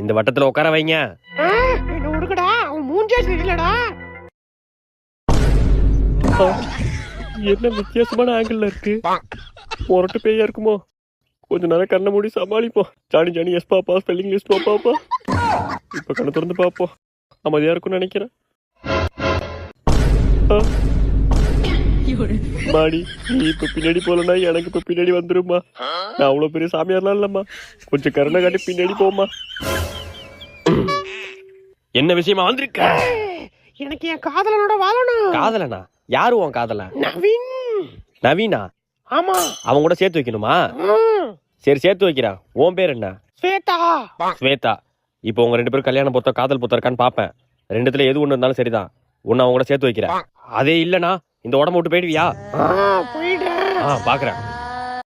இந்த வட்டத்துல உட்கார வைங்க. என்ன உடுக்கடா, அவன் மூஞ்சே சரியில்லடா. என்ன வித்தியாசமான ஆங்கிள் இருக்கு. முரட்டு பேயா இருக்குமோ? கொஞ்ச நேரம் கண்ணை மூடி சமாளிப்போம். Johnny Johnny yes papa spelling list papa. இப்ப கண்ணை திறந்து பாப்போம். அமைதியா இருக்கும்னு நினைக்கிறேன். மாடி நீ இப்ப பின்னாடி போலனா எனக்கு இப்ப பின்னாடி வந்துருமா. நான் அவ்வளவு பெரிய சாமியார்லாம் இல்லம்மா. கொஞ்சம் கருணை காட்டி பின்னாடி போமா. என்ன விஷயமா வந்திருக்க? எனக்கு என் காதலனோட வாழணும். காதலனா? யாரு உன் காதலன்? நவீன். நவீனா? ஆமா. அவன் கூட சேர்த்து வைக்கணுமா? சரி சேர்த்து வைக்கிறான். உன் பேர் என்ன? ஸ்வேதா. ஸ்வேதா. இப்போ உங்க 2 பேரும் கல்யாணம் பொறுத்த காதல் பொறுத்த இருக்கான்னு பாப்பேன். 2த்துல எது ஒண்ணு இருந்தாலும் சரிதான். ஒன்னு அவங்க கூட சேர்த்து வைக்கிறேன். அதே இல்லனா இந்த உடம்பு விட்டு போயிடுவியா? போயிடுறேன். பாக்குறேன்.